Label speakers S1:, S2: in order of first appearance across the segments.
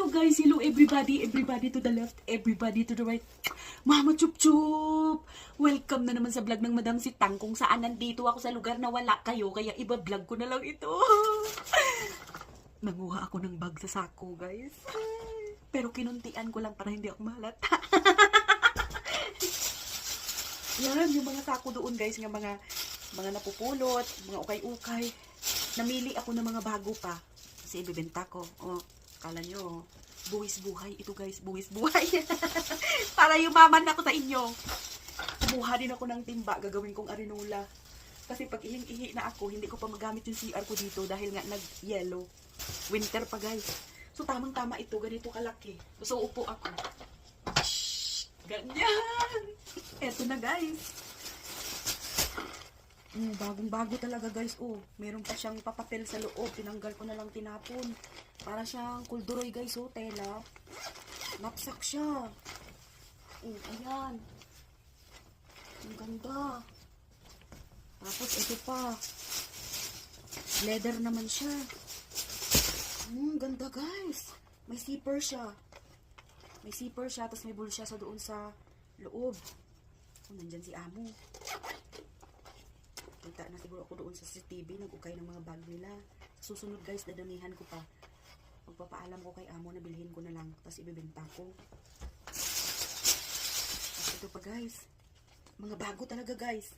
S1: Hello guys, hello everybody to the left, everybody to the right. Mama Chup Chup! Welcome na naman sa vlog ng Madam Sitang kung saan nandito ako sa lugar na wala kayo, kaya iba vlog ko na lang ito. Nanguha ako ng bag sa sako guys. Pero kinuntian ko lang para hindi ako mahalata. Yan, yung mga sako doon guys, ng mga napupulot, mga ukay-ukay. Namili ako ng mga bago pa. Kasi ibibenta ko. Oh, kala nyo, buwis buhay. Ito guys, buwis buhay. Para yumaman ako sa inyo. Kumuha din ako ng timba. Gagawin kong arinola. Kasi pag ihing-ihi na ako, hindi ko pa magamit yung CR ko dito dahil nga nag-yellow. Winter pa guys. So tamang-tama ito. Ganito kalaki. So upo ako. Shhh, ganyan. Eto na guys. Bagong-bago talaga guys. Oh, meron pa siyang papapel sa loob. Tinanggal ko na lang tinapon. Para siyang kulduroy guys. Oh, tela. Napsak siya. Oh, ayan. Ang ganda. Tapos ito pa. Leather naman siya. Ganda guys. May zipper siya. May zipper siya. Tapos may bulsa sa doon sa loob. Oh, nandyan si Amo. Kita na siguro ako doon sa CCTV, nag-ukay ng mga bag nila. Susunod guys, dadamihan ko pa. Magpapaalam ko kay Amo na bilhin ko na lang, tapos ibibenta ko. Tapos ito pa guys, mga bago talaga guys.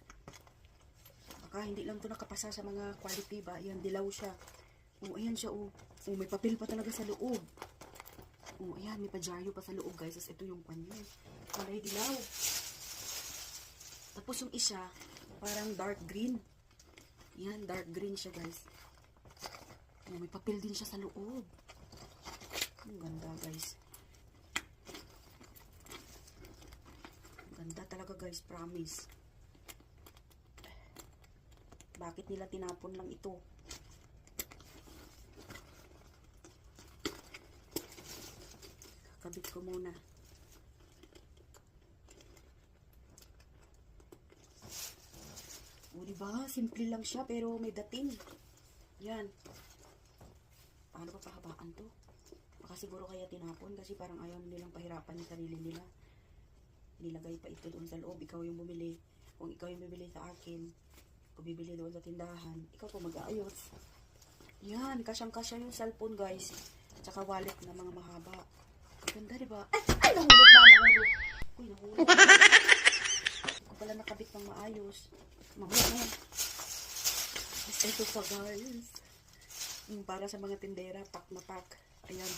S1: Baka hindi lang to nakapasa sa mga quality ba. Ayan, dilaw siya. Oh, ayan siya oh. Oh, may papel pa talaga sa loob. Oh, ayan, may pajaryo pa sa loob guys. Tapos ito yung kanya. Kulay dilaw. Tapos yung isa, parang dark green. Yan, dark green siya guys. May papel din siya sa loob. Ang ganda guys. Ang ganda talaga guys, promise. Bakit nila tinapon lang ito? Kabit ko muna. O, diba? Simple lang siya, pero may dating. Yan. Paano pa pahabaan to? Baka siguro kaya tinapon, kasi parang ayaw nilang pahirapan yung sarili nila. Nilagay pa ito doon sa loob. Ikaw yung bumili. Kung ikaw yung bibili sa akin, kung bibili doon sa tindahan, ikaw po mag-aayos. Yan. Kasyang-kasya yung cellphone, guys. Tsaka wallet na mga mahaba. Ganda, diba? Ay! Nahulog na! Nahulog! Uy, nahulog. Kung pala nakabit pang maayos. Mahulog na yan. Ito pa guys. Para sa mga tindera, pack na pack. Ayan.